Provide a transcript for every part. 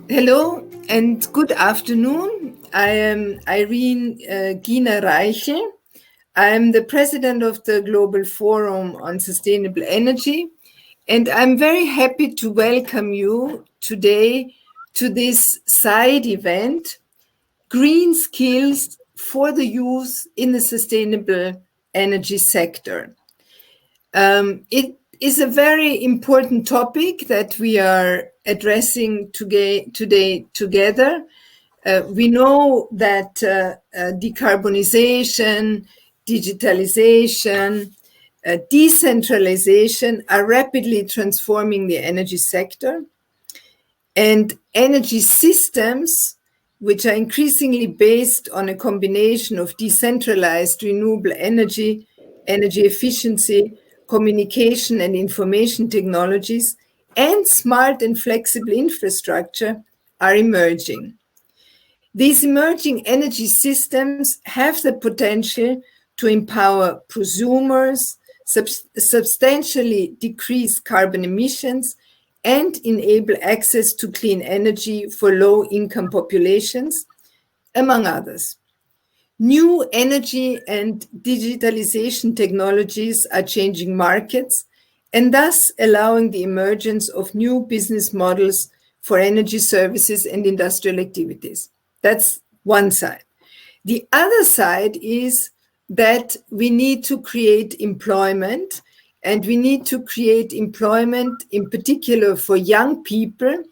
Hello and good afternoon. I am Irene Gina Reichel. I am the president of the Global Forum on Sustainable Energy, and I'm very happy to welcome you today to this side event, Green Skills for the Youth in the Sustainable Energy Sector. It is a very important topic that we are addressing today together. We know that decarbonization, digitalization, decentralization are rapidly transforming the energy sector, and energy systems, which are increasingly based on a combination of decentralized renewable energy, energy efficiency, communication and information technologies, and smart and flexible infrastructure, are emerging. These emerging energy systems have the potential to empower prosumers, substantially decrease carbon emissions, and enable access to clean energy for low-income populations, among others. New energy and digitalization technologies are changing markets and thus allowing the emergence of new business models for energy services and industrial activities. That's one side. The other side is that we need to create employment, and we need to create employment in particular for young people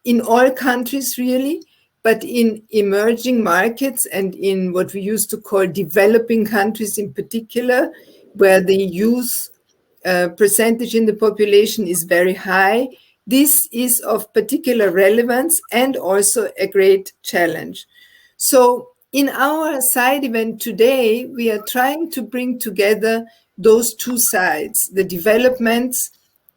in all countries, really, but in emerging markets and in what we used to call developing countries in particular, where the youth percentage in the population is very high. This is of particular relevance and also a great challenge. So in our side event today, we are trying to bring together those two sides, the developments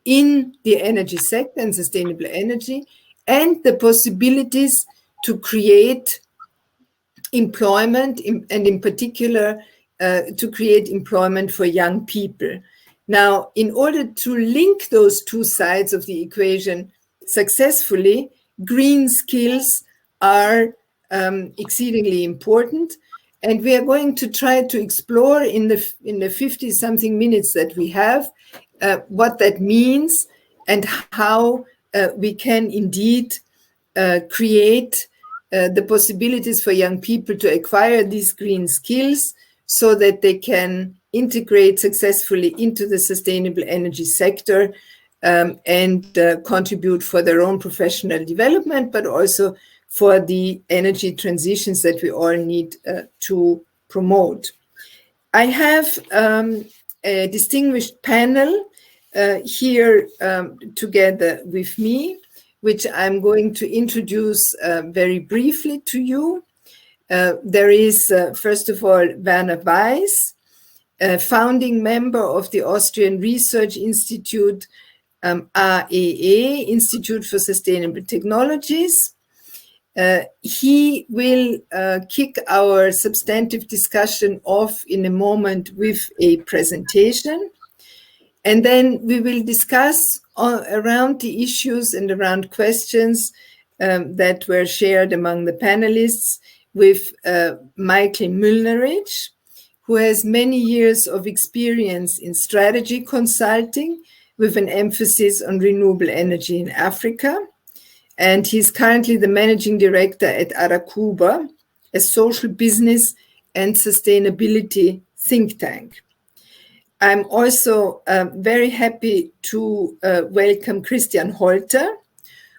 in the energy sector and sustainable energy, and the possibilities to create employment, and in particular, to create employment for young people. Now, in order to link those two sides of the equation successfully, green skills are exceedingly important. And we are going to try to explore in the 50-something minutes that we have what that means and how we can indeed create the possibilities for young people to acquire these green skills so that they can integrate successfully into the sustainable energy sector and contribute for their own professional development, but also for the energy transitions that we all need to promote. I have a distinguished panel here together with me, which I'm going to introduce very briefly to you. There is, first of all, Werner Weiss, a founding member of the Austrian Research Institute, AEE, Institute for Sustainable Technologies. He will kick our substantive discussion off in a moment with a presentation. And then we will discuss around the issues and around questions that were shared among the panelists with Michael Müllnerich, who has many years of experience in strategy consulting with an emphasis on renewable energy in Africa. And he's currently the managing director at Aracuba, a social business and sustainability think tank. I'm also very happy to welcome Christian Holter,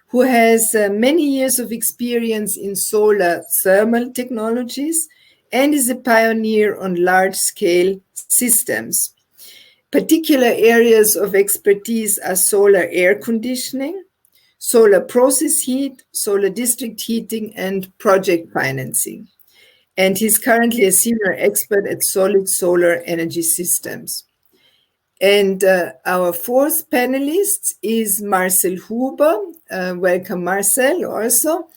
who has many years of experience in solar thermal technologies and is a pioneer on large-scale systems. Particular areas of expertise are solar air conditioning, solar process heat, solar district heating, and project financing. And he's currently a senior expert at solid solar energy systems. And our fourth panelist is Marcel Huber. Welcome, Marcel, also.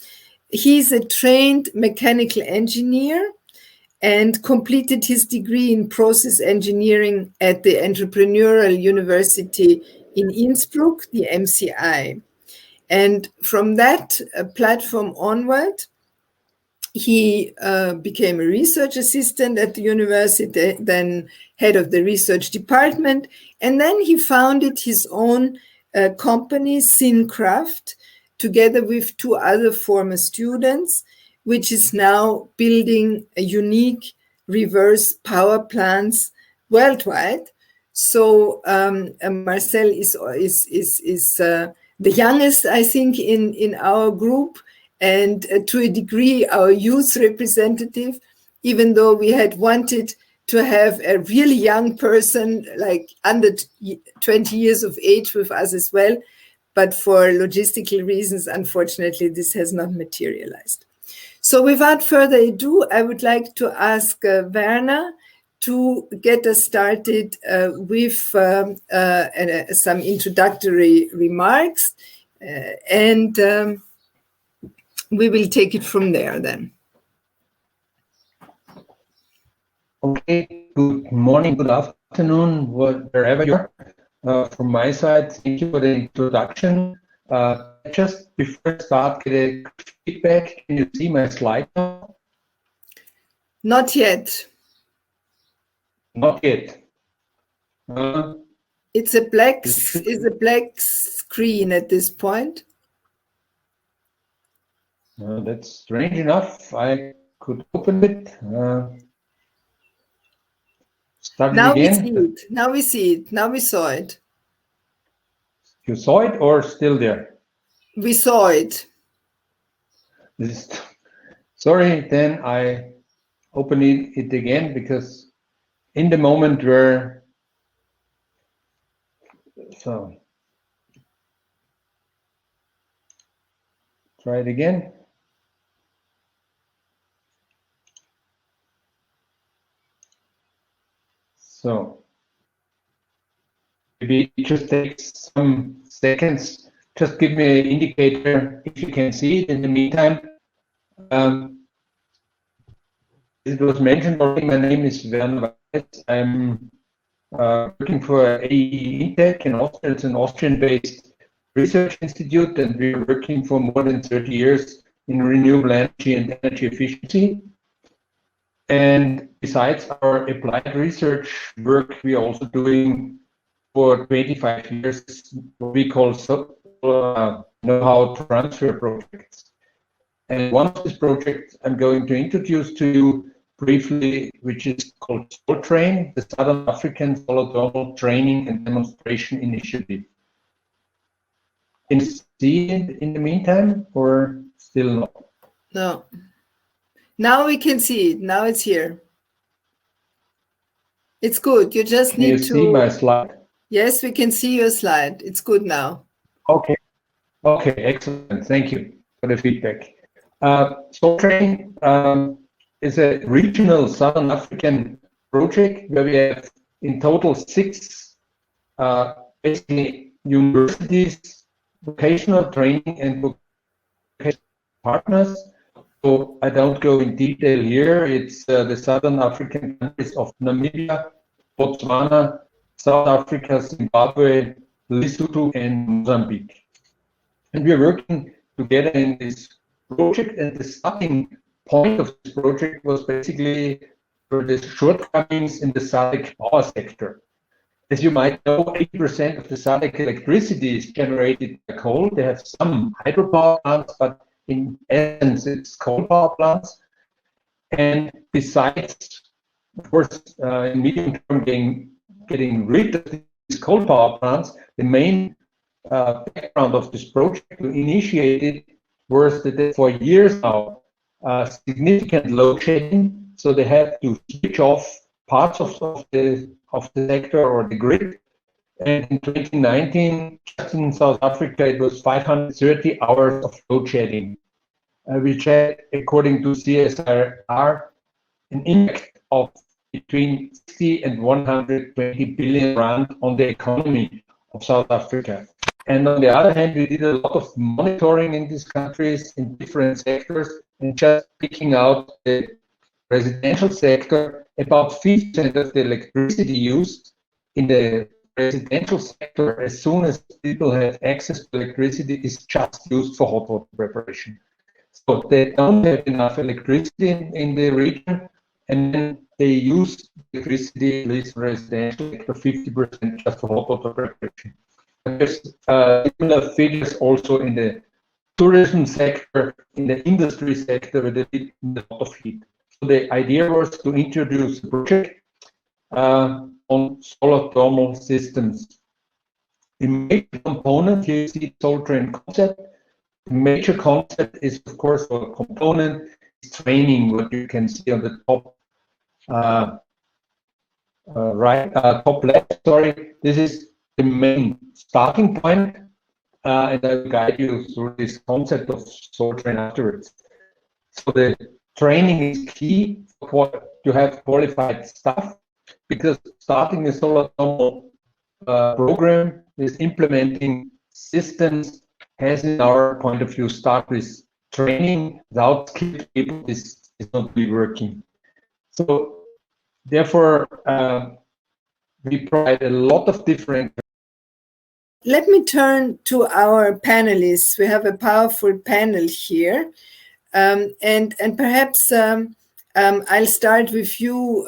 He's a trained mechanical engineer and completed his degree in process engineering at the Entrepreneurial University in Innsbruck, the MCI. And from that platform onward, he became a research assistant at the university, then head of the research department, and then he founded his own company, Sincraft, together with two other former students, which is now building a unique reverse power plants worldwide. So Marcel is the youngest, I think, in our group, and to a degree our youth representative, even though we had wanted to have a really young person, like under 20 years of age, with us as well. But for logistical reasons, unfortunately, this has not materialized. So without further ado, I would like to ask Werner to get us started with some introductory remarks, and we will take it from there then. Okay, good morning, good afternoon, wherever you are. From my side, thank you for the introduction. Just before I start, get a feedback. Can you see my slide now? Not yet. Not yet. It's a black screen at this point. That's strange enough. I could open it. Start Now again. we see it. Now we see it. Now we saw it. You saw it or still there? We saw it. Sorry, then I open it again, because in the moment where so try it again. So maybe it just takes some seconds. Just give me an indicator if you can see it. In the meantime, it was mentioned already, my name is Werner Weiss. I'm working for AE Intec in Austria. It's an Austrian-based research institute, and we're working for more than 30 years in renewable energy and energy efficiency. And besides our applied research work, we are also doing for 25 years what we call know-how transfer projects. And one of these projects I'm going to introduce to you briefly, which is called SOLTRAIN, the Southern African Solar Training and Demonstration Initiative. Can you see it in the meantime, or still not? No. Now we can see it. Now it's here. It's good. You just need to see my slide. Yes, we can see your slide. It's good now. Okay. Okay, excellent. Thank you for the feedback. SOLTRAIN is a regional Southern African project where we have in total 6 basically universities, vocational training and vocational partners. So I don't go in detail here. It's the Southern African countries of Namibia, Botswana, South Africa, Zimbabwe, Lesotho, and Mozambique. And we're working together in this project, and the starting point of this project was basically for the shortcomings in the SADC power sector. As you might know, 80% of the SADC electricity is generated by coal. They have some hydropower plants, but in essence, it's coal power plants. And besides, of course, in medium term, getting rid of these coal power plants, the main background of this project to initiate it was that for years now, significant load shedding, so they had to switch off parts of the sector or the grid. And in 2019, just in South Africa, it was 530 hours of load shedding, which had, according to CSIR, an impact of between 60 and 120 billion rand on the economy of South Africa. And on the other hand, we did a lot of monitoring in these countries in different sectors, and just picking out the residential sector, about 50% of the electricity used in the residential sector, as soon as people have access to electricity, is just used for hot water preparation. So they don't have enough electricity in the region, and then they use electricity, at least residential sector, 50% just for hot water preparation. But there's similar figures also in the tourism sector, in the industry sector, where they need a lot of heat. So the idea was to introduce a project on solar thermal systems. The major component, here you see solar train concept. The major concept is, of course, a component is training, what you can see on the top top left. Sorry, this is the main starting point, and I will guide you through this concept of solar train afterwards. So the training is key for to have qualified staff, because starting a solar thermal program is implementing systems has, in our point of view, start with training. Without skilled people, this is not really working. So therefore, we provide a lot of different. Let me turn to our panelists. We have a powerful panel here, and perhaps I'll start with you,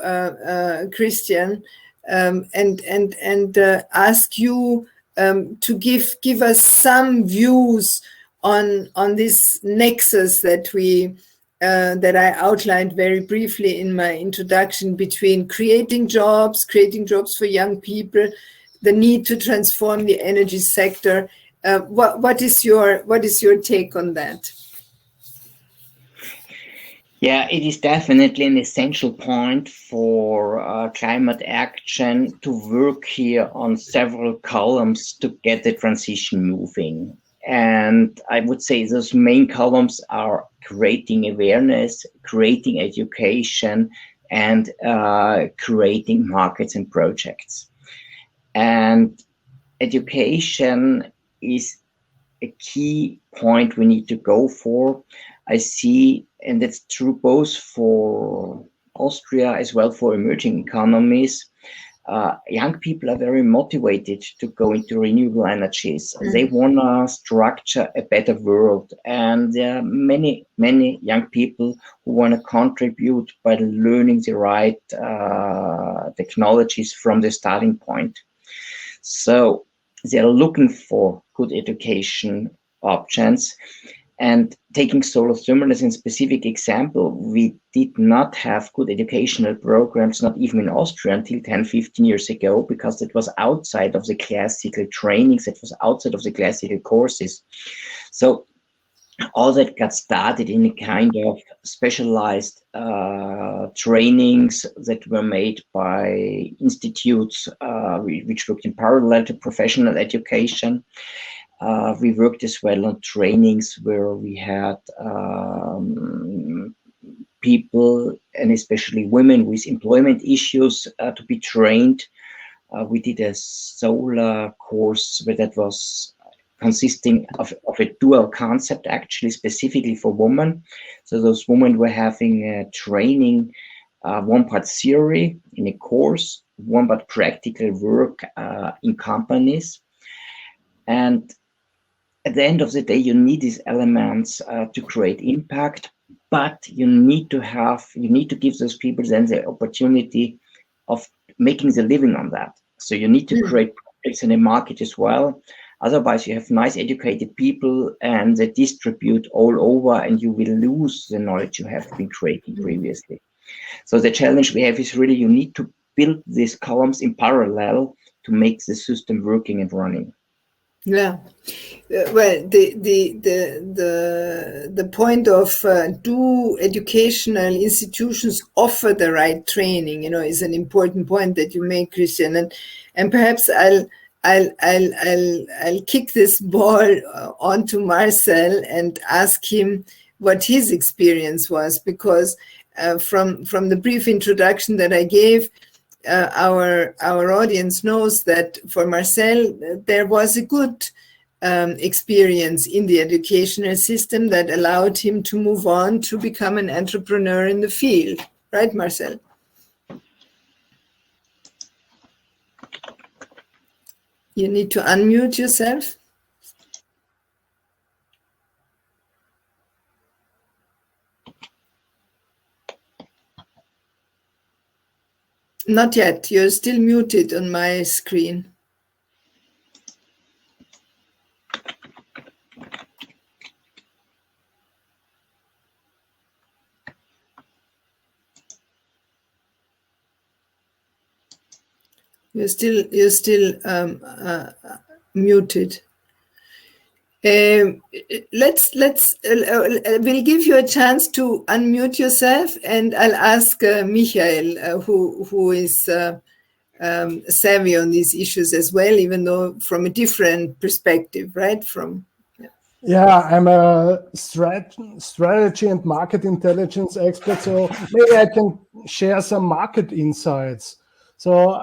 Christian, and ask you to give us some views on this nexus that I outlined very briefly in my introduction, between creating jobs for young people, the need to transform the energy sector. What is your take on that? Yeah, it is definitely an essential point for climate action to work here on several columns to get the transition moving. And I would say those main columns are creating awareness, creating education, and creating markets and projects. And education is a key point we need to go for. I see, and that's true both for Austria as well for emerging economies. Young people are very motivated to go into renewable energies. They want to structure a better world. And there are many, many young people who want to contribute by learning the right technologies from the starting point. So they're looking for good education options. And taking solar thermal as a specific example, we did not have good educational programs, not even in Austria, until 10, 15 years ago, because it was outside of the classical trainings, it was outside of the classical courses. So all that got started in a kind of specialized trainings that were made by institutes which worked in parallel to professional education. We worked as well on trainings where we had people, and especially women with employment issues, to be trained. We did a solar course where that was consisting of a dual concept, actually specifically for women. So those women were having a training, one part theory in a course, one part practical work in companies. And at the end of the day, you need these elements to create impact, but you need to give those people then the opportunity of making the living on that. So you need to create projects in the market as well. Otherwise, you have nice educated people and they distribute all over, and you will lose the knowledge you have been creating previously. So the challenge we have is really you need to build these columns in parallel to make the system working and running. Yeah, well, the point of do educational institutions offer the right training, is an important point that you make, Christian, and perhaps I'll kick this ball onto Marcel and ask him what his experience was, because from the brief introduction that I gave, our audience knows that for Marcel, there was a good experience in the educational system that allowed him to move on to become an entrepreneur in the field. Right, Marcel? You need to unmute yourself. Not yet. You're still muted on my screen. You're still muted. We'll give you a chance to unmute yourself, and I'll ask Michael, who is savvy on these issues as well, even though from a different perspective, right? Yeah, I'm a strategy and market intelligence expert, so maybe I can share some market insights. So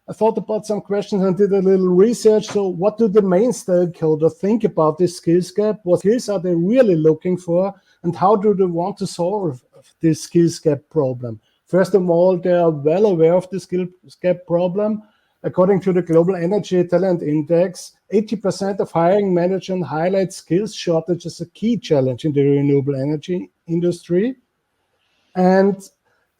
I thought about some questions and did a little research. So what do the main stakeholders think about this skills gap? What skills are they really looking for? And how do they want to solve this skills gap problem? First of all, they are well aware of the skills gap problem. According to the Global Energy Talent Index, 80% of hiring managers highlight skills shortage as a key challenge in the renewable energy industry. And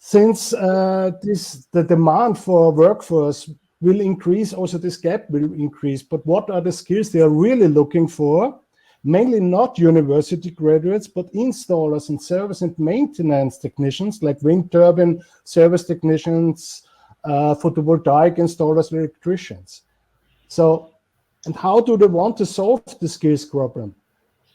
since the demand for workforce will increase, also this gap will increase. But what are the skills they are really looking for? Mainly not university graduates, but installers and service and maintenance technicians like wind turbine service technicians, photovoltaic installers, electricians. So, and how do they want to solve the skills problem?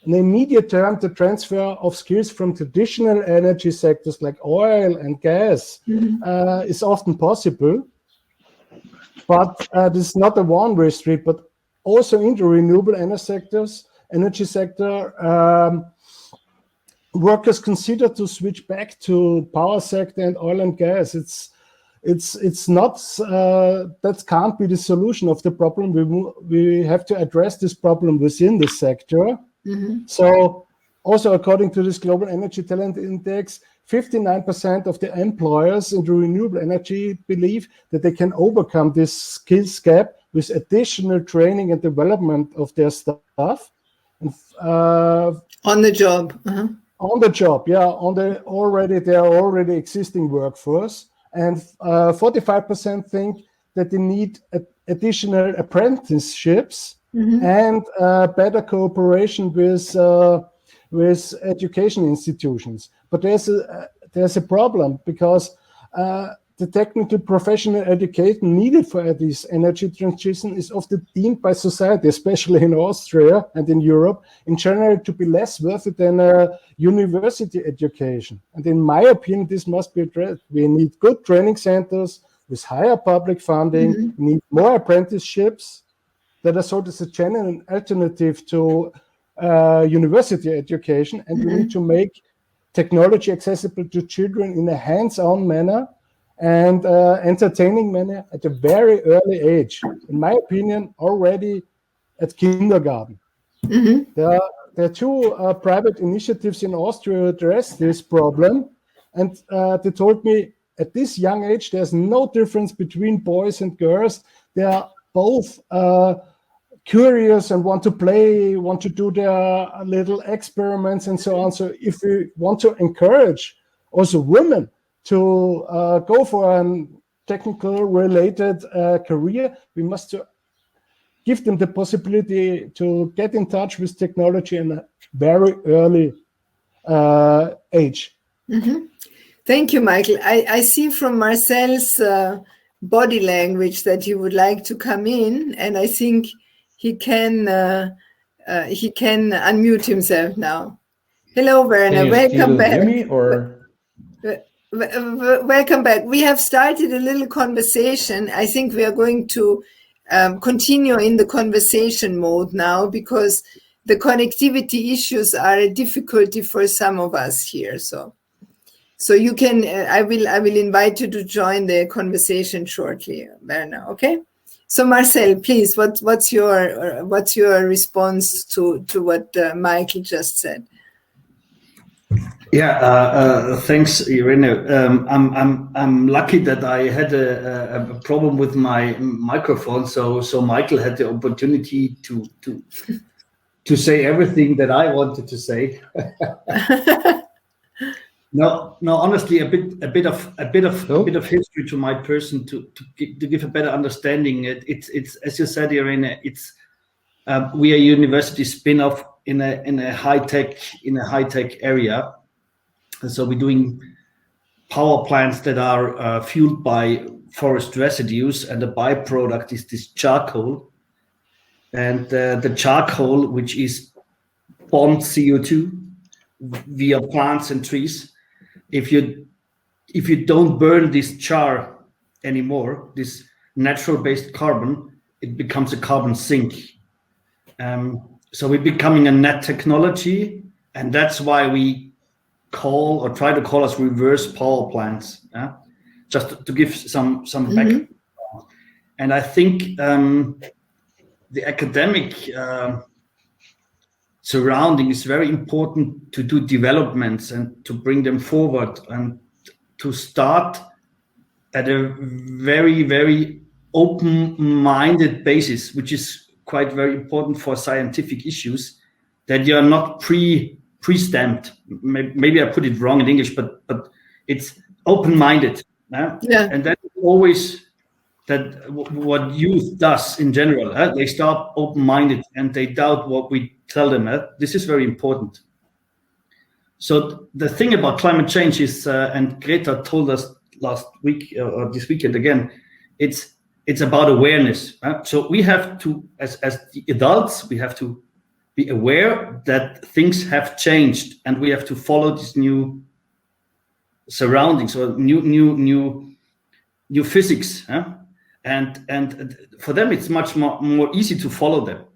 In the immediate term, the transfer of skills from traditional energy sectors like oil and gas is often possible, but this is not a one-way street, but also in the renewable energy sector, workers consider to switch back to power sector and oil and gas. It's not, that can't be the solution of the problem. We have to address this problem within the sector. So also according to this Global Energy Talent Index, 59% of the employers in the renewable energy believe that they can overcome this skills gap with additional training and development of their staff. And, on the job. On the job, yeah, on their already existing workforce. And 45% think that they need additional apprenticeships and better cooperation with education institutions. But there's a problem because the technical professional education needed for this energy transition is often deemed by society, especially in Austria and in Europe, in general, to be less worth it than a university education. And in my opinion, this must be addressed. We need good training centers with higher public funding. We need more apprenticeships that are sort of a genuine alternative to university education. And we need to make technology accessible to children in a hands-on manner and entertaining manner at a very early age. In my opinion, already at kindergarten. There are two private initiatives in Austria to address this problem. And they told me at this young age, there's no difference between boys and girls. They are both curious and want to play, want to do their little experiments and so on. So if we want to encourage also women to go for a technical related career, we must give them the possibility to get in touch with technology in a very early age. Thank you, Michael. I see from Marcel's body language that he would like to come in, and I think he can unmute himself now. Hello, Werner. Welcome back. Hear me, or? Welcome back. We have started a little conversation. I think we are going to continue in the conversation mode now because the connectivity issues are a difficulty for some of us here. So you can. I will invite you to join the conversation shortly, Werner. Okay. So Marcel, please. What's your response to what Michael just said? Yeah, thanks, Irene. I'm lucky that I had a problem with my microphone, so Michael had the opportunity to say everything that I wanted to say. No, honestly, a bit of history to my person to give a better understanding. It's as you said, Irene. It's we are a university spin-off in a high tech area. And so we're doing power plants that are fueled by forest residues, and the byproduct is this charcoal. And the charcoal, which is bond CO2 via plants and trees, if you don't burn this char anymore, this natural-based carbon, it becomes a carbon sink. So we're becoming a net technology, and that's why we call or try to call us reverse power plants. Just to give some background. And I think the academic surrounding is very important to do developments and to bring them forward and to start at a very, very open-minded basis, which is quite very important for scientific issues, that you are not pre-stamped. Maybe I put it wrong in English, but it's open-minded. Yeah. And that's always that what youth does in general. They start open-minded and they doubt what we tell them. This is very important. So the thing about climate change is, and Greta told us last week or this weekend again, it's about awareness. So we have to, as the adults, we have to be aware that things have changed, and we have to follow these new surroundings or new physics. And for them, it's much more easy to follow them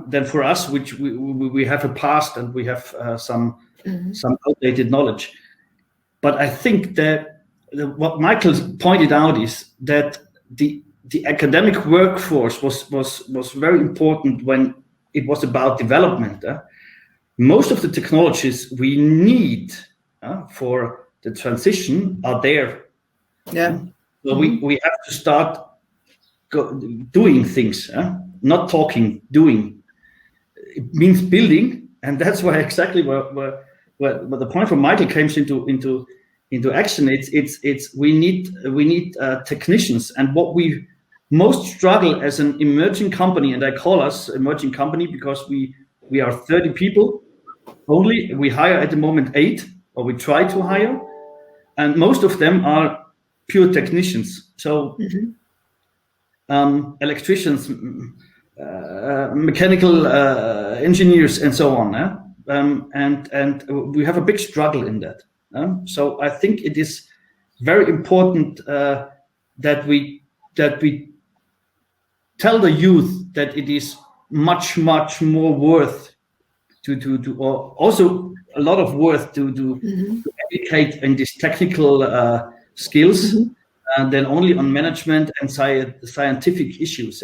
than for us, which we have a past and we have some outdated knowledge. But I think that what Michael pointed out is that the academic workforce was very important when it was about development. Most of the technologies we need for the transition are there. Yeah. So we have to start doing things, not talking, doing. It means building, and that's why exactly where the point from Michael comes into action. It's we need technicians, and what we most struggle as an emerging company, and I call us emerging company because we are 30 people only. We hire at the moment 8, or we try to hire, and most of them are pure technicians. So electricians, mechanical engineers, and so on. And we have a big struggle in that. So I think it is very important that we tell the youth that it is much more worth to or also a lot of worth to educate in these technical skills than only on management and scientific issues.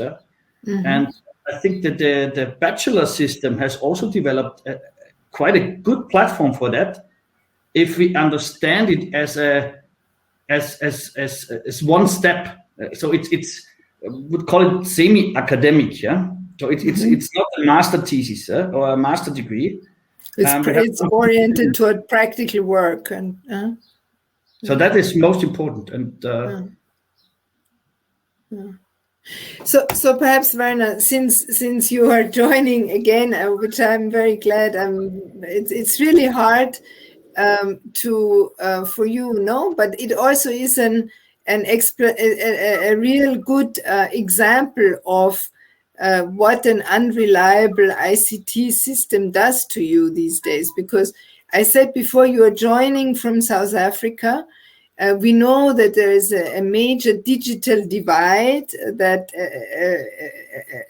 And I think that the bachelor system has also developed quite a good platform for that, if we understand it as one step. So it's would call it semi-academic. So it's not a master thesis or a master degree. It's oriented toward practical work, and so that is most important. And So perhaps, Werner, since you are joining again, which I'm very glad. It's really hard for you, but it also is a real good example of what an unreliable ICT system does to you these days. Because I said before, you are joining from South Africa. We know that there is a major digital divide that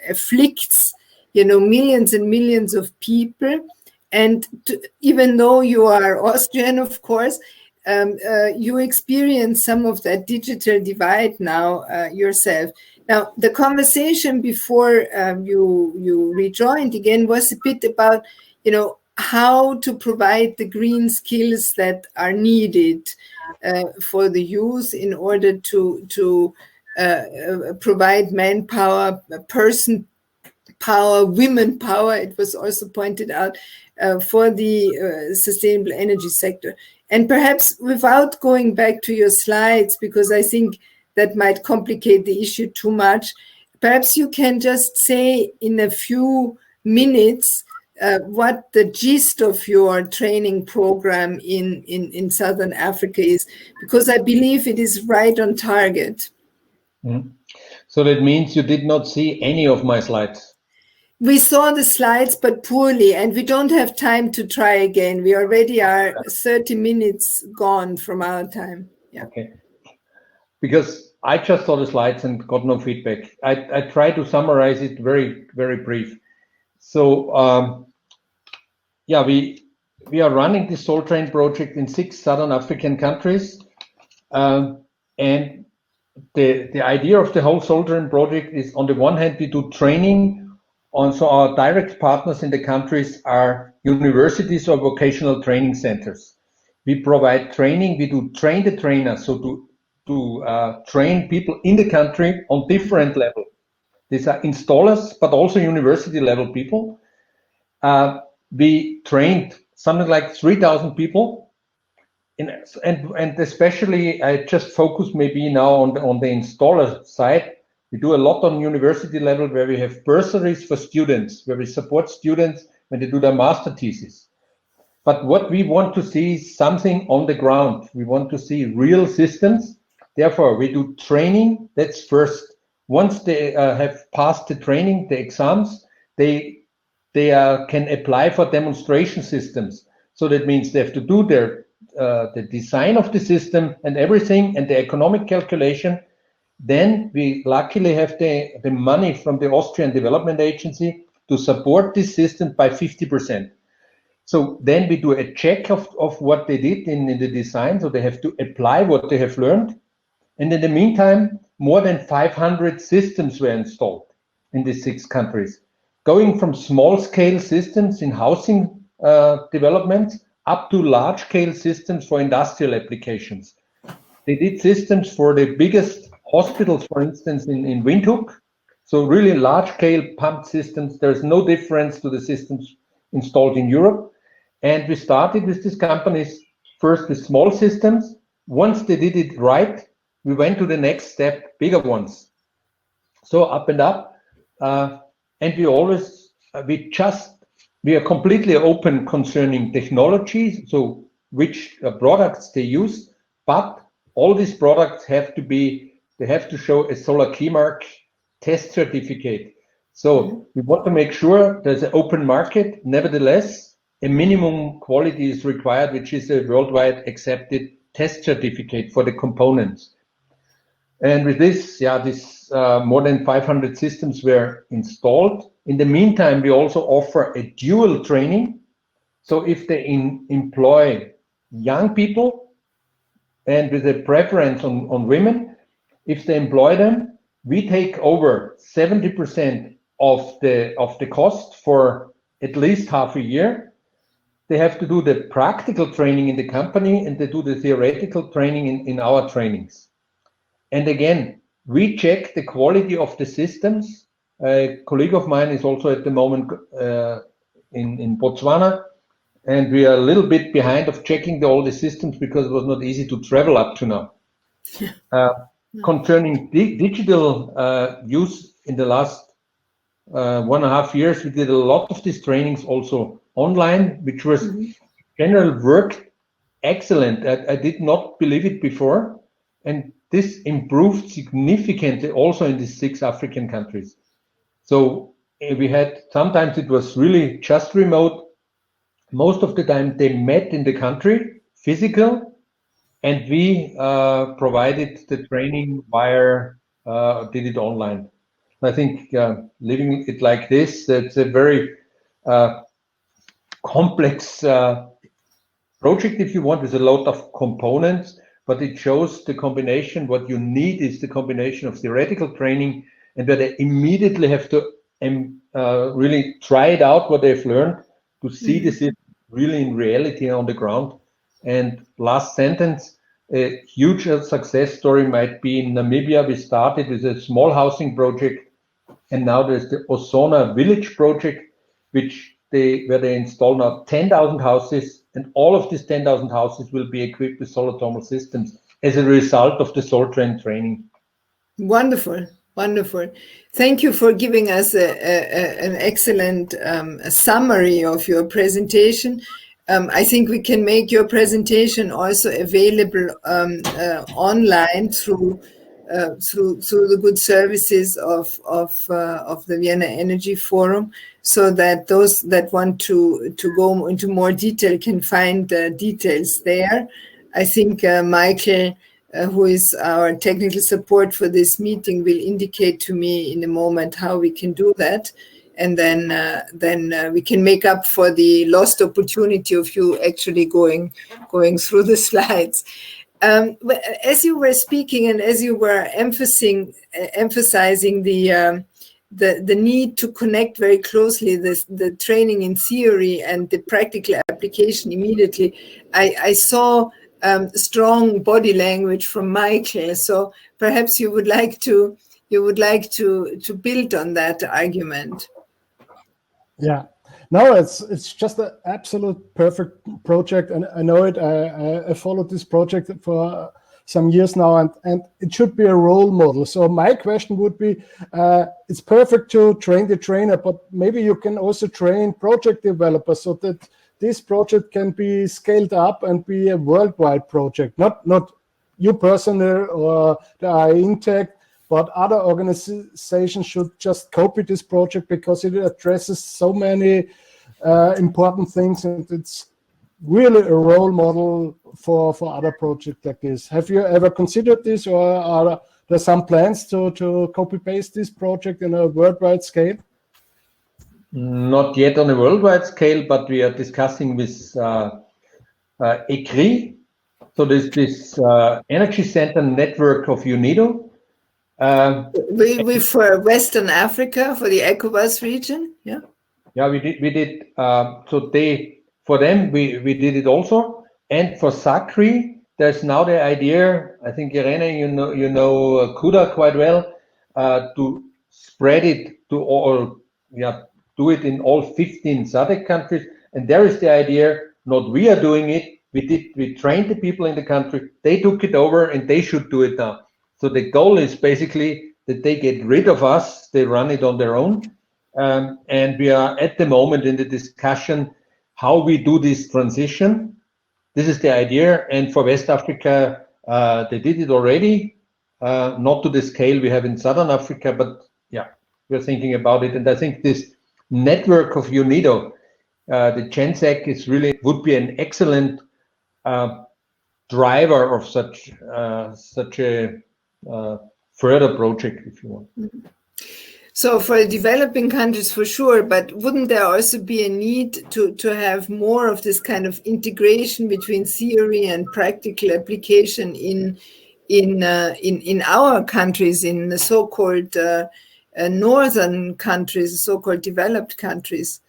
afflicts, millions and millions of people. And even though you are Austrian, of course, you experience some of that digital divide now yourself. Now, the conversation before you rejoined again was a bit about, how to provide the green skills that are needed for the youth in order to provide manpower, person power, women power, it was also pointed out, for the sustainable energy sector. And perhaps without going back to your slides, because I think that might complicate the issue too much, perhaps you can just say in a few minutes what the gist of your training program in Southern Africa is, because I believe it is right on target. Mm. So that means you did not see any of my slides? We saw the slides, but poorly, and we don't have time to try again. We already are 30 minutes gone from our time. Yeah. Okay. Because I just saw the slides and got no feedback. I try to summarize it very, very brief. So, yeah, we are running this Soul Train project in 6 Southern African countries. And the idea of the whole Soul Train project is, on the one hand, we do training. So our direct partners in the countries are universities or vocational training centers. We provide training. We do train the trainers, so to train people in the country on different levels. These are installers, but also university level people. We trained something like 3,000 people. And especially, I just focus maybe now on the installer side. We do a lot on university level, where we have bursaries for students, where we support students when they do their master thesis. But what we want to see is something on the ground. We want to see real systems. Therefore, we do training. That's first. Once they have passed the training, the exams, they can apply for demonstration systems. So that means they have to do the design of the system and everything, and the economic calculation. Then we luckily have the money from the Austrian Development Agency to support this system by 50%. So then we do a check of what they did in the design. So they have to apply what they have learned. And in the meantime, more than 500 systems were installed in the 6 countries, going from small-scale systems in housing developments up to large-scale systems for industrial applications. They did systems for the biggest hospitals, for instance, in Windhoek. So really large-scale pump systems. There's no difference to the systems installed in Europe. And we started with these companies first with small systems. Once they did it right, we went to the next step, bigger ones. So up and up. And we are completely open concerning technologies, so which products they use, but all these products have to show a Solar Key Mark test certificate. So we want to make sure there's an open market. Nevertheless, a minimum quality is required, which is a worldwide accepted test certificate for the components. And with this, more than 500 systems were installed. In the meantime, we also offer a dual training. So if they employ young people, and with a preference on women, if they employ them, we take over 70% of the cost for at least half a year. They have to do the practical training in the company, and they do the theoretical training in our trainings. And again, we check the quality of the systems. A colleague of mine is also at the moment in Botswana, and we are a little bit behind of checking all the systems because it was not easy to travel up to now. Concerning digital use, in the last 1.5 years, we did a lot of these trainings also online, which was general worked excellent. I did not believe it before, and this improved significantly also in the 6 African countries. So we had, sometimes it was really just remote. Most of the time they met in the country, physical, and we provided the training via, did it online. I think living it like this, that's a very complex project, if you want, with a lot of components, but it shows the combination. What you need is the combination of theoretical training, and where they immediately have to really try it out, what they've learned, to see the system really in reality on the ground. And last sentence, a huge success story might be in Namibia. We started with a small housing project, and now there's the Osona village project, where they install now 10,000 houses, and all of these 10,000 houses will be equipped with solar thermal systems as a result of the Soltrain training. Wonderful, wonderful. Thank you for giving us an excellent summary of your presentation. I think we can make your presentation also available online through the good services of the Vienna Energy Forum, so that those that want to go into more detail can find details there. I think Michael, who is our technical support for this meeting, will indicate to me in a moment how we can do that. And then we can make up for the lost opportunity of you actually going through the slides. As you were speaking and as you were emphasizing the need to connect very closely the training in theory and the practical application immediately, I saw strong body language from Michael. So perhaps you would like to build on that argument. Yeah, no, it's just an absolute perfect project, and I know it. I followed this project for some years now, and it should be a role model. So my question would be, it's perfect to train the trainer, but maybe you can also train project developers so that this project can be scaled up and be a worldwide project, not you personally or the INTEC, but other organizations should just copy this project because it addresses so many important things, and it's really a role model for other projects like this. Have you ever considered this, or are there some plans to copy-paste this project in a worldwide scale? Not yet on a worldwide scale, but we are discussing with ECRI. So there's this energy center network of UNIDO. We for Western Africa, for the ECOWAS region, yeah. Yeah, we did. So for them we did it also, and for SACRI, there's now the idea. I think Irene, you know CUDA quite well, to spread it to all. Yeah, do it in all 15 SADC countries, and there is the idea. Not we are doing it. We trained the people in the country. They took it over, and they should do it now. So the goal is basically that they get rid of us, they run it on their own. And we are at the moment in the discussion how we do this transition. This is the idea. And for West Africa, they did it already, not to the scale we have in Southern Africa, but yeah, we're thinking about it. And I think this network of UNIDO, the GenSec would be an excellent driver of such a further project, if you want. So for developing countries, for sure, but wouldn't there also be a need to have more of this kind of integration between theory and practical application in our countries, in the so-called northern countries, so-called developed countries?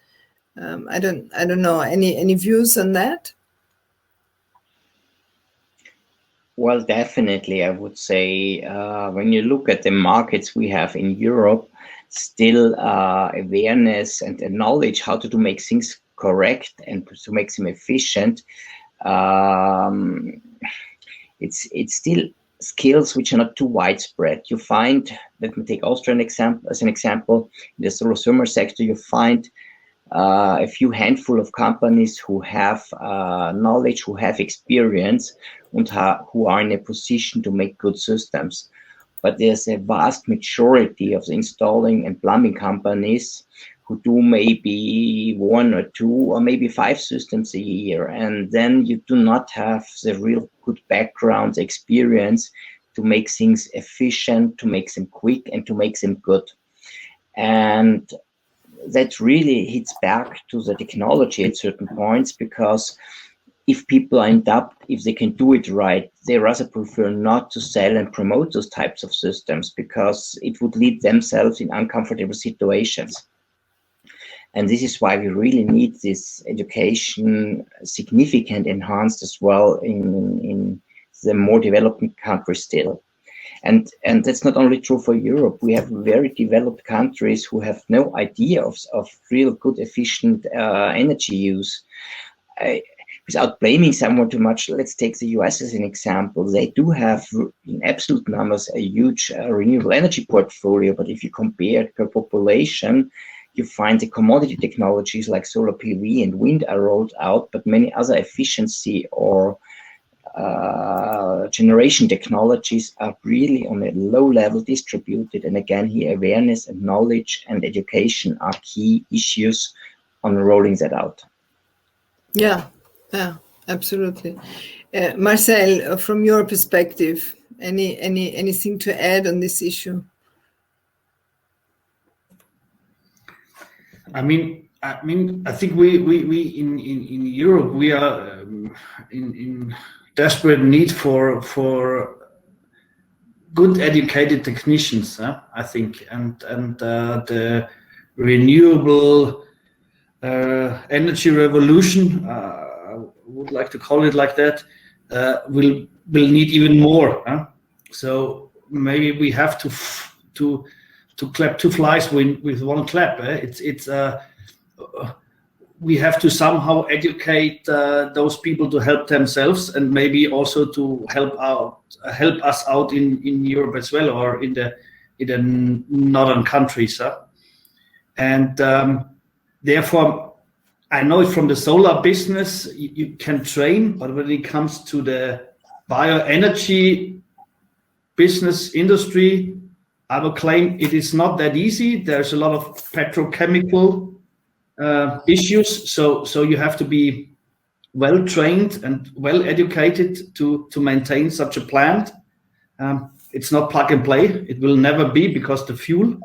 I don't know. Any views on that? Well, definitely, I would say when you look at the markets we have in Europe, still awareness and knowledge how to make things correct and to make them efficient. It's still skills which are not too widespread. You find, let me take Austria as an example, in the solar thermal sector, you find a few handful of companies who have knowledge, who have experience, and who are in a position to make good systems. But there's a vast majority of the installing and plumbing companies who do maybe 1 or 2 or maybe 5 systems a year. And then you do not have the real good background experience to make things efficient, to make them quick, and to make them good. And that really hits back to the technology at certain points, because if people are in doubt if they can do it right, they rather prefer not to sell and promote those types of systems, because it would lead themselves in uncomfortable situations. And this is why we really need this education significant enhanced as well in the more developing countries still. And that's not only true for Europe. We have very developed countries who have no idea of real good, efficient energy use. Without blaming someone too much, let's take the US as an example. They do have, in absolute numbers, a huge renewable energy portfolio. But if you compare per population, you find the commodity technologies like solar PV and wind are rolled out, but many other efficiency or generation technologies are really on a low level distributed. And again, here awareness and knowledge and education are key issues on rolling that out. Yeah, absolutely. Marcel, from your perspective, anything to add on this issue? I think we in Europe, we are in desperate need for good educated technicians, I think, and the renewable energy revolution, I would like to call it like that, will need even more. So maybe we have to clap two flies with one clap. We have to somehow educate those people to help themselves, and maybe also to help us out in Europe as well, or in the northern countries. And therefore, I know it from the solar business, you can train, but when it comes to the bioenergy business industry, I will claim it is not that easy. There's a lot of petrochemical issues, so you have to be well trained and well educated to maintain such a plant. It's not plug and play. It will never be, because the fuel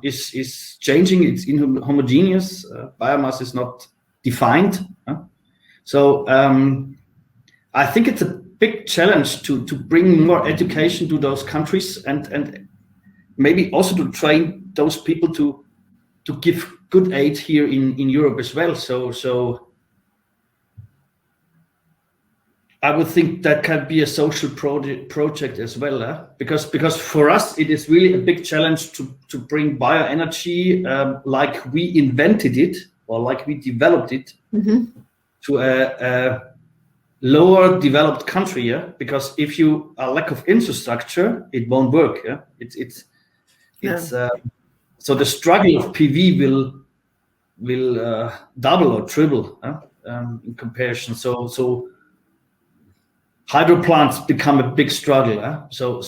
is changing. It's inhomogeneous. Biomass is not defined. So I think it's a big challenge to bring more education to those countries, and maybe also to train those people to give good aid here in Europe as well. So I would think that can be a social project as well, because for us it is really a big challenge to bring bioenergy like we invented it, or like we developed it, to a lower developed country. Because if you are lack of infrastructure, it won't work. So the struggle of PV will double or triple in comparison. So hydro plants become a big struggle. So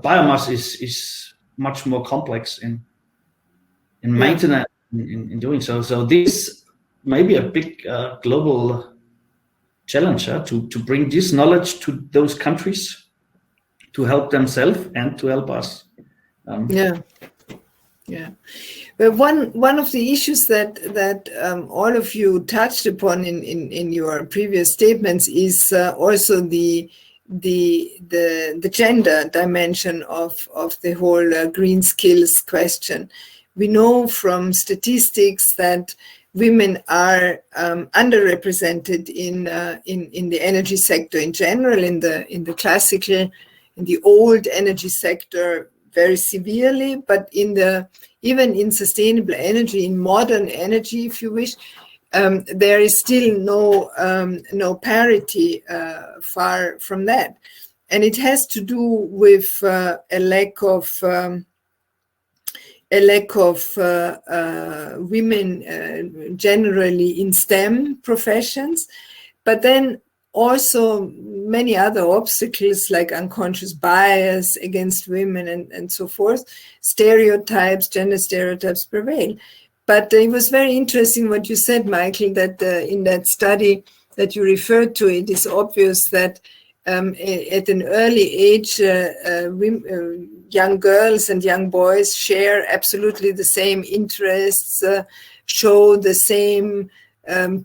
biomass is much more complex in maintenance, in doing so. So this may be a big global challenge to bring this knowledge to those countries, to help themselves and to help us. Well, one of the issues that all of you touched upon in your previous statements is also the gender dimension of the whole green skills question. We know from statistics that women are underrepresented in the energy sector in general, in the classical, in the old energy sector, very severely, but even in sustainable energy, in modern energy, if you wish, there is still no parity, far from that, and it has to do with a lack of women generally in STEM professions, but then also many other obstacles like unconscious bias against women and so forth. Gender stereotypes prevail. But it was very interesting what you said, Michael, that in that study that you referred to, it is obvious that at an early age, young girls and young boys share absolutely the same interests, show the same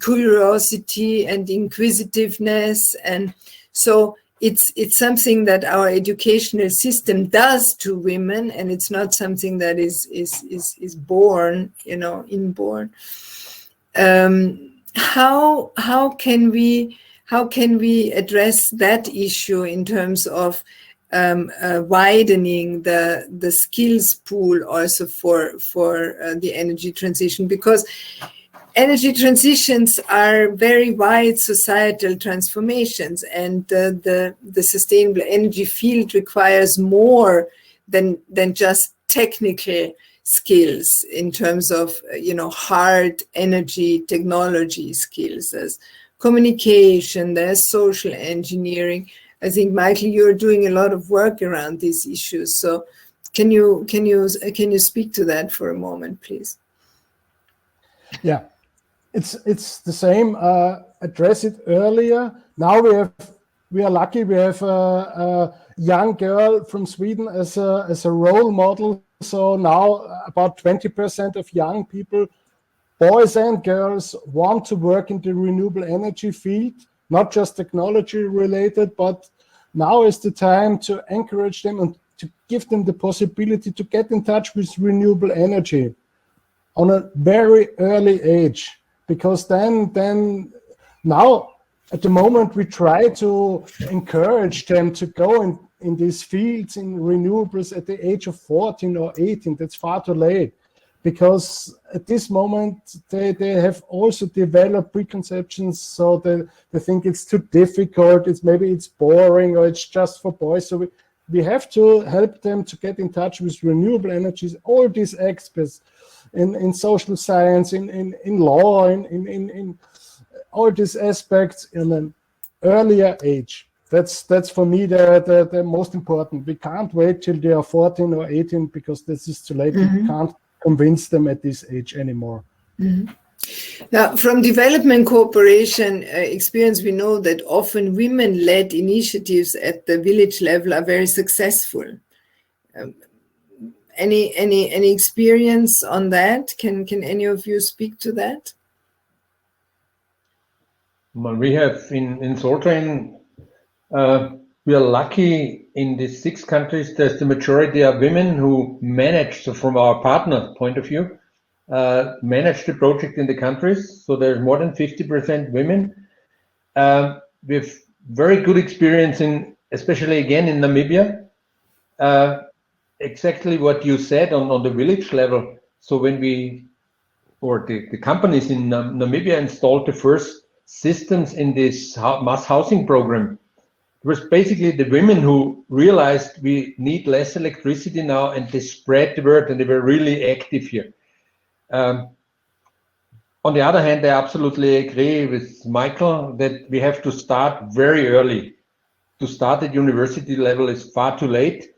curiosity and inquisitiveness. And so it's something that our educational system does to women, and it's not something that is born, inborn. How can we address that issue in terms of widening the skills pool also for the energy transition? Because energy transitions are very wide societal transformations, and the sustainable energy field requires more than just technical skills in terms of hard energy technology skills. There's communication, there's social engineering. I think, Michael, you're doing a lot of work around these issues. So can you speak to that for a moment, please? Yeah. It's the same. Address it earlier. Now we are lucky. We have a young girl from Sweden as a role model. So now about 20% of young people, boys and girls, want to work in the renewable energy field, not just technology related, but now is the time to encourage them and to give them the possibility to get in touch with renewable energy on a very early age. Because then now at the moment we try to encourage them to go in these fields in renewables at the age of 14 or 18. That's far too late, because at this moment they have also developed preconceptions, so they think it's too difficult, maybe it's boring, or it's just for boys. So we have to help them to get in touch with renewable energies, all these experts in social science, in law, in all these aspects in an earlier age. That's for me the most important. We can't wait till they are 14 or 18, because this is too late. We can't convince them at this age anymore. Now, from development cooperation experience, we know that often women-led initiatives at the village level are very successful. Any experience on that? Can any of you speak to that? Well, we have in Soltrain, we are lucky in these 6 countries. There's the majority are women who manage, so from our partner point of view, manage the project in the countries. So there's more than 50% women. We have very good experience in, especially again in Namibia. Exactly what you said on the village level. So when the companies in Namibia installed the first systems in this mass housing program, it was basically the women who realized we need less electricity now, and they spread the word, and they were really active here. On the other hand, I absolutely agree with Michael that we have to start very early. To start at university level is far too late.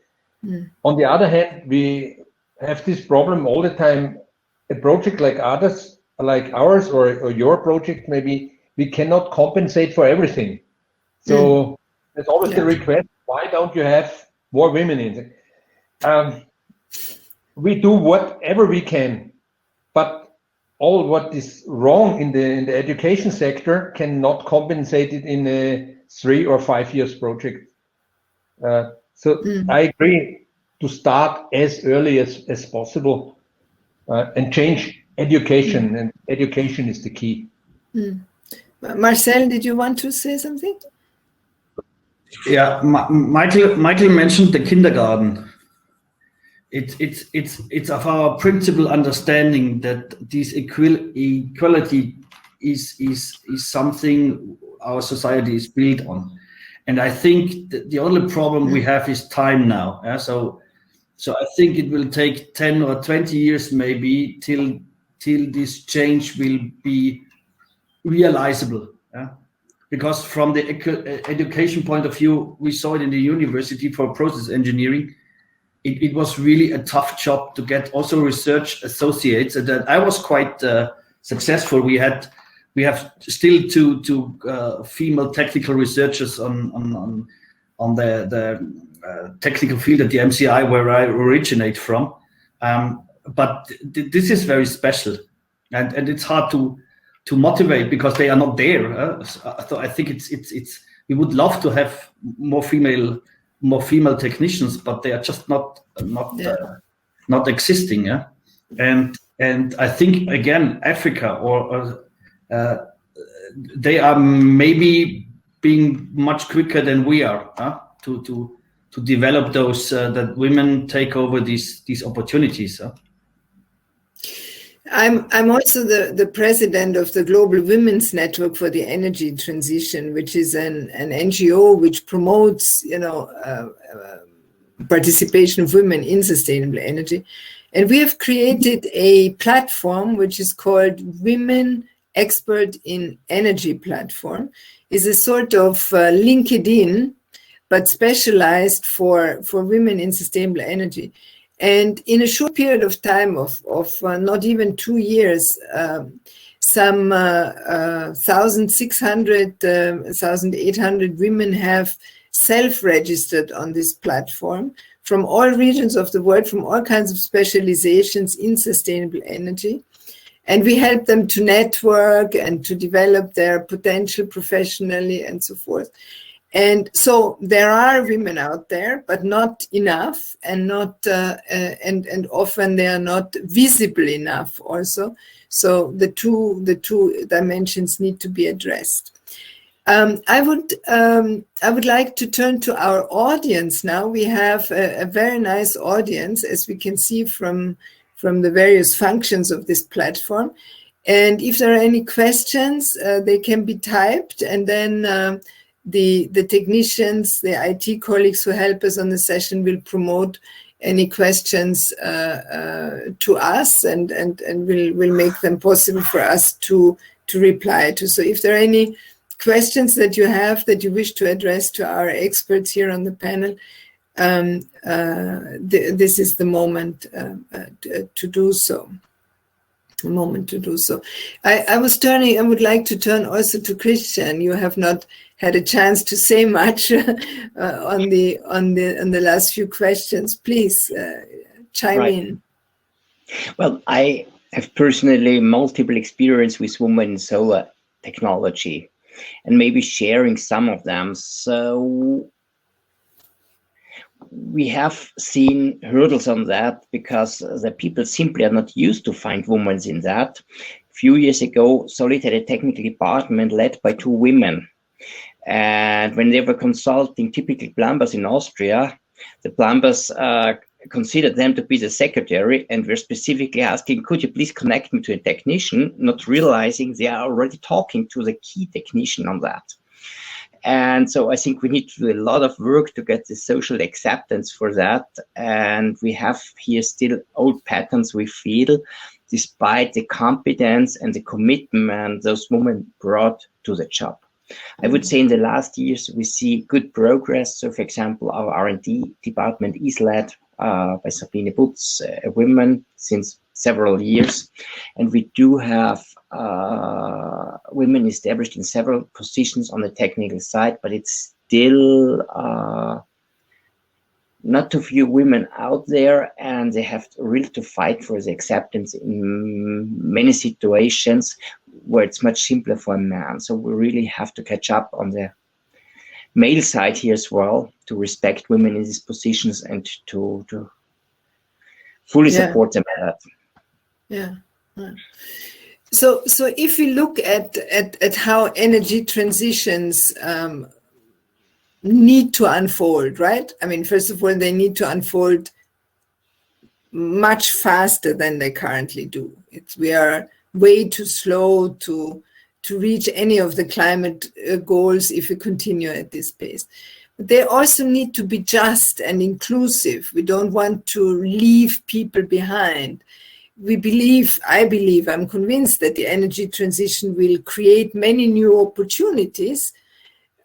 On the other hand, we have this problem all the time. A project like ours, or your project, maybe we cannot compensate for everything. So there's always the request, why don't you have more women in it? We do whatever we can, but all what is wrong in the education sector cannot compensate it in a 3 or 5 years project. So I agree to start as early as possible and change education, and education is the key. Marcel, did you want to say something? Yeah, Michael mentioned the kindergarten. It's of our principal understanding that this equality is something our society is built on. And I think the only problem we have is time now. So I think it will take 10 or 20 years maybe till this change will be realizable. Because from the education point of view, we saw it in the university for process engineering. It was really a tough job to get also research associates, and that I was quite successful. We have still two female technical researchers on the technical field at the MCI where I originate from. But this is very special, and it's hard to motivate because they are not there. So I think it's we would love to have more female technicians, but they are just not existing. Yeah, and I think again Africa or they are maybe being much quicker than we are to develop those that women take over these opportunities. I'm also the president of the Global Women's Network for the Energy Transition, which is an NGO which promotes, participation of women in sustainable energy. And we have created a platform which is called Women Expert in Energy Platform. It's a sort of LinkedIn, but specialized for women in sustainable energy. And in a short period of time of not even 2 years, some 1,600, 1,800 women have self-registered on this platform from all regions of the world, from all kinds of specializations in sustainable energy. And we help them to network and to develop their potential professionally and so forth. And so there are women out there, but not enough, and not and often they are not visible enough also. So the two dimensions need to be addressed. I would like to turn to our audience now. We have a very nice audience, as we can see from the various functions of this platform. And if there are any questions, they can be typed, and then the technicians, the IT colleagues who help us on the session will promote any questions to us, and will make them possible for us to reply to. So if there are any questions that you have that you wish to address to our experts here on the panel, this is the moment to do so. A moment to do so. I would like to turn also to Christian. You have not had a chance to say much on the last few questions. Please chime in. Well, I have personally multiple experience with women in solar technology, and maybe sharing some of them. So we have seen hurdles on that because the people simply are not used to find women in that. A few years ago, Solid had a technical department led by 2 women. And when they were consulting typical plumbers in Austria, the plumbers considered them to be the secretary and were specifically asking, could you please connect me to a technician, not realizing they are already talking to the key technician on that. And so I think we need to do a lot of work to get the social acceptance for that. And we have here still old patterns, we feel, despite the competence and the commitment those women brought to the job. I would say in the last years, we see good progress. So, for example, our R&D department is led by Sabine Butz, a woman, since several years. And we do have women established in several positions on the technical side, but it's still not too few women out there, and they have really to fight for the acceptance in many situations where it's much simpler for a man. So we really have to catch up on the male side here as well, to respect women in these positions and to fully support them at that. Yeah. So if we look at how energy transitions need to unfold, right? I mean, first of all, they need to unfold much faster than they currently do. We are way too slow to reach any of the climate goals if we continue at this pace. But they also need to be just and inclusive. We don't want to leave people behind. I'm convinced that the energy transition will create many new opportunities,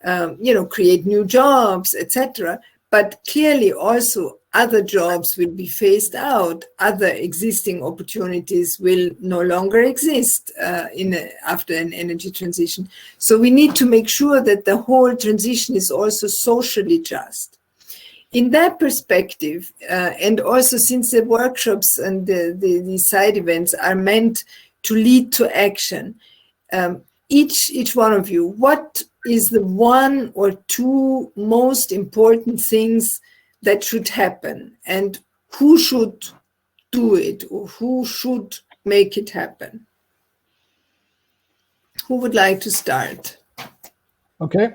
create new jobs, etc. But clearly also other jobs will be phased out. Other existing opportunities will no longer exist after an energy transition. So we need to make sure that the whole transition is also socially just. In that perspective, and also since the workshops and the side events are meant to lead to action, each one of you, what is the one or two most important things that should happen, and who should do it, or who should make it happen? Who would like to start? Okay.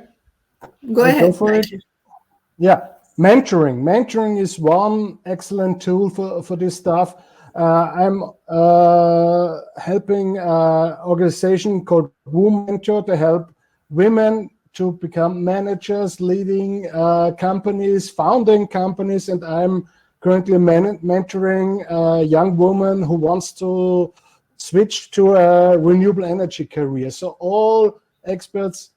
Go I ahead. go for it. Yeah, mentoring. Mentoring is one excellent tool for this stuff. I'm helping an organization called Mentor to help women to become managers, leading companies, founding companies, and I'm currently mentoring a young woman who wants to switch to a renewable energy career. So all experts,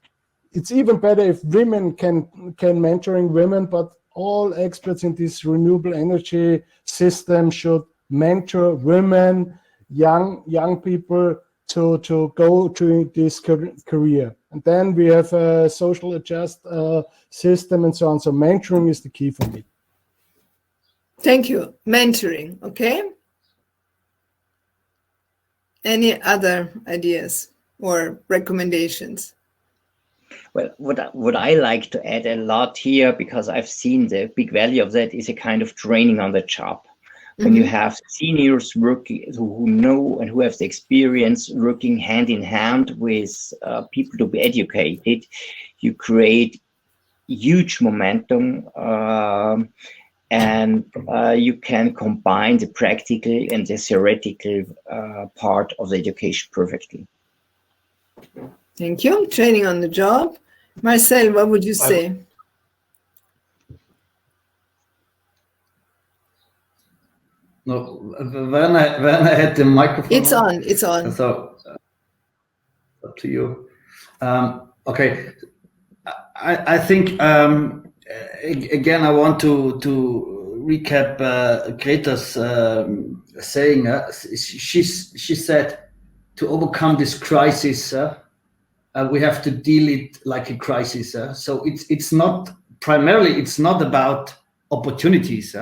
it's even better if women can mentoring women, but all experts in this renewable energy system should mentor women, young people to go to this career. And then we have a social adjust system and so on. So mentoring is the key for me. Thank you. Mentoring, okay? Any other ideas or recommendations? Well, what I like to add a lot here, because I've seen the big value of that, is a kind of training on the job. When you have seniors working who know and who have the experience working hand in hand with people to be educated, you create huge momentum, and you can combine the practical and the theoretical part of the education perfectly. Thank you. Training on the job. Marcel, what would you say? No, when I had the microphone. It's on. It's on. So up to you. Okay, I think again I want to recap Greta's saying. She said to overcome this crisis, we have to deal it like a crisis. So it's not primarily, it's not about opportunities.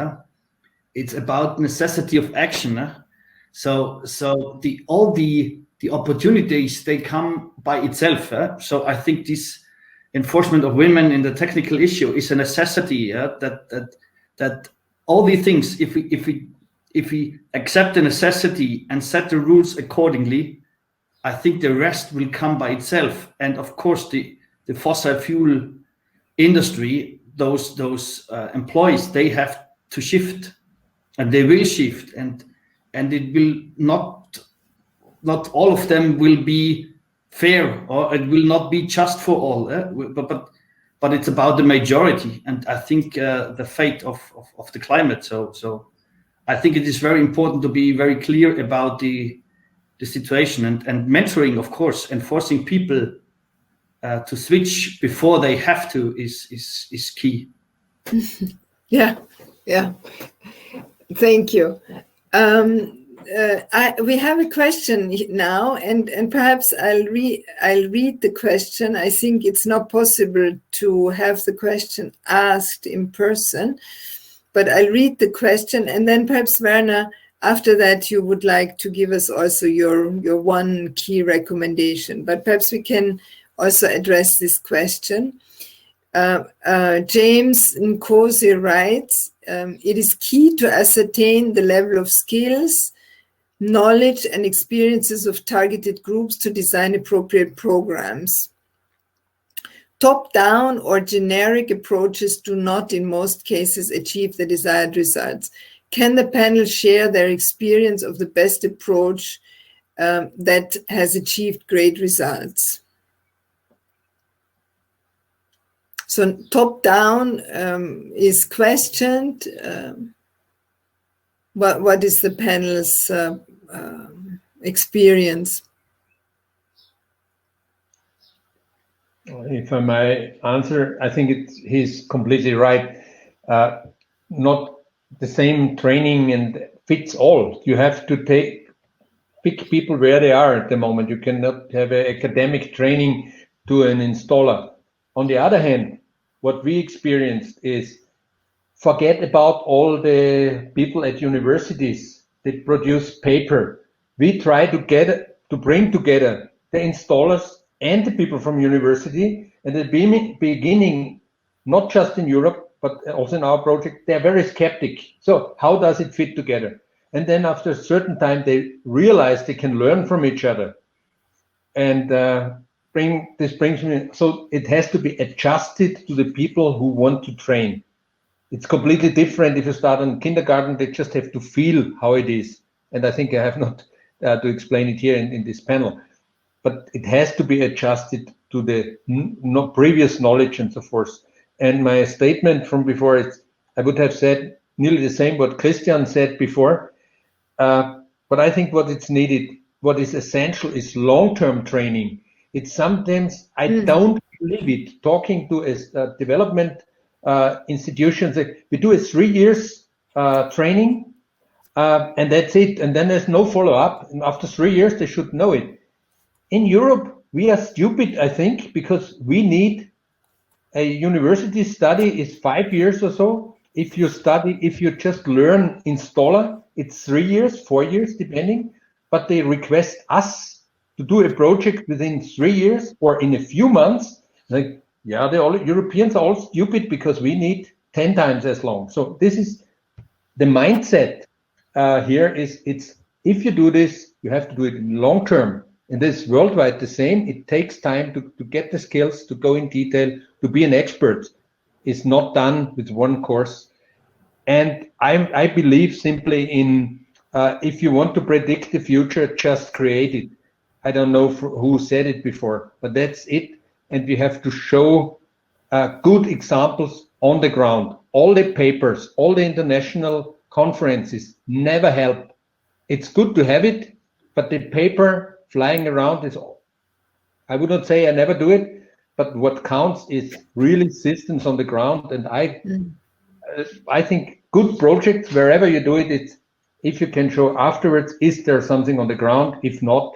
It's about necessity of action. So all the opportunities, they come by itself. So I think this enforcement of women in the technical issue is a necessity. That all the things, if we accept the necessity and set the rules accordingly, I think the rest will come by itself. And of course, the fossil fuel industry, those employees, they have to shift, and they will shift, and it will not all of them will be fair, or it will not be just for all. But it's about the majority, and I think the fate of the climate. So I think it is very important to be very clear about the situation, and mentoring, of course, enforcing people to switch before they have to is key. Yeah. Thank you. We have a question now, and perhaps I'll read the question. I think it's not possible to have the question asked in person, but I'll read the question, and then perhaps Werner, after that, you would like to give us also your one key recommendation, but perhaps we can also address this question. James Nkosi writes, it is key to ascertain the level of skills, knowledge, and experiences of targeted groups to design appropriate programs. Top-down or generic approaches do not, in most cases, achieve the desired results. Can the panel share their experience of the best approach that has achieved great results? So top-down is questioned. What is the panel's experience? If I may answer, I think he's completely right. Not the same training and fits all. You have to pick people where they are at the moment. You cannot have an academic training to an installer. On the other hand, what we experienced is forget about all the people at universities that produce paper. We try to bring together the installers and the people from university. And at the beginning, not just in Europe, but also in our project, they're very skeptic. So how does it fit together? And then after a certain time, they realize they can learn from each other. And this brings me, so it has to be adjusted to the people who want to train. It's completely different if you start in kindergarten, they just have to feel how it is. And I think I have not to explain it here in this panel, but it has to be adjusted to the previous knowledge and so forth. And my statement from before, I would have said nearly the same what Christian said before, but I think what it's needed, what is essential is long-term training. It's sometimes, I don't believe it, talking to a development institutions, we do a 3 years training, and that's it. And then there's no follow-up. And after 3 years, they should know it. In Europe, we are stupid, I think, because we need a university study is 5 years or so. If you just learn installer, it's 3 years, 4 years, depending. But they request us to do a project within 3 years or in a few months. Like, yeah, Europeans are all stupid because we need 10 times as long. So this is the mindset here is if you do this, you have to do it in long term. And this is worldwide the same. It takes time to get the skills, to go in detail, to be an expert. It's not done with one course. And I believe simply in if you want to predict the future, just create it. I don't know who said it before, but that's it. And we have to show good examples on the ground. All the papers, all the international conferences never help. It's good to have it, but the paper flying around is, I would not say I never do it, but what counts is really systems on the ground. And I think good projects, wherever you do it, if you can show afterwards, is there something on the ground? If not,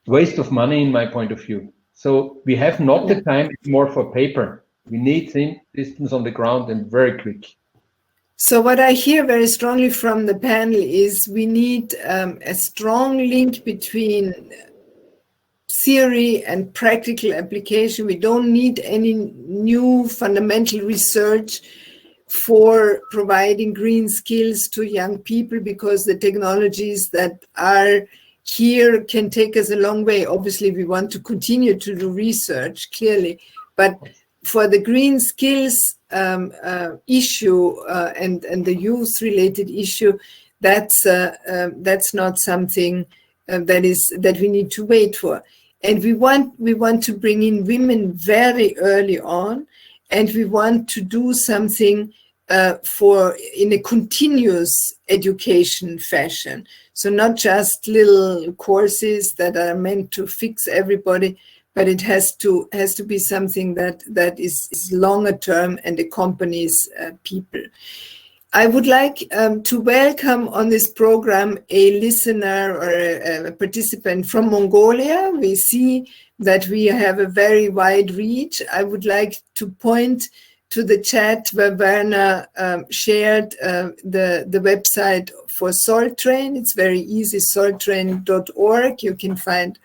waste of money in my point of view. So we have not the time more for paper. We need systems on the ground and very quick. So what I hear very strongly from the panel is we need a strong link between theory and practical application. We don't need any new fundamental research for providing green skills to young people, because the technologies that are here can take us a long way. Obviously, we want to continue to do research, clearly, but for the green skills issue and the youth-related issue, that's not something that we need to wait for. And we want to bring in women very early on, and we want to do something in a continuous education fashion. So not just little courses that are meant to fix everybody, but it has to be something that is longer term and accompanies people. I would like to welcome on this program a listener or a participant from Mongolia. We see that we have a very wide reach. I would like to point to the chat where Werner shared the website for SolTrain. It's very easy, soltrain.org. You can find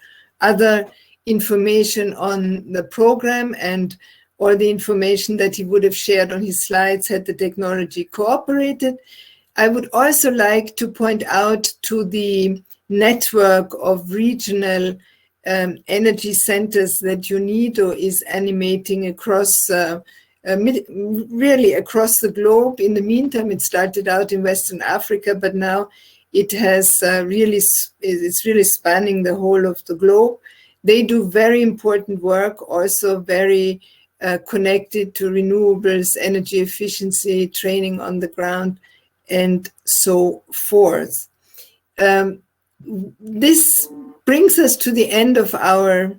other information on the program and all the information that he would have shared on his slides had the technology cooperated. I would also like to point out to the network of regional energy centers that UNIDO is animating across really across the globe. In the meantime, it started out in Western Africa, but now it has it's really spanning the whole of the globe. They do very important work, also very connected to renewables, energy efficiency, training on the ground, and so forth. This brings us to the end of our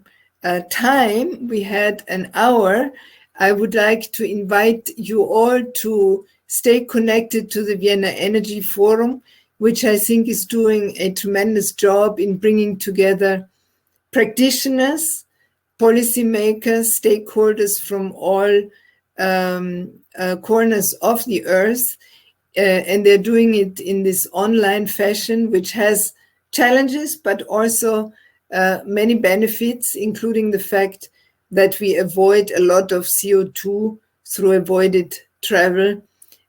time. We had an hour. I would like to invite you all to stay connected to the Vienna Energy Forum, which I think is doing a tremendous job in bringing together practitioners, policymakers, stakeholders from all corners of the earth. And they're doing it in this online fashion, which has challenges, but also many benefits, including the fact that we avoid a lot of CO2 through avoided travel,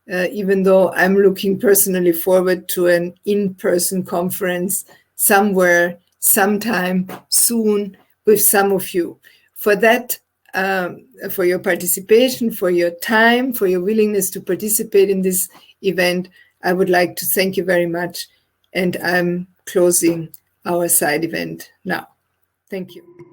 even though I'm looking personally forward to an in-person conference somewhere, sometime soon with some of you. For that, for your participation, for your time, for your willingness to participate in this event, I would like to thank you very much. And I'm closing our side event now. Thank you.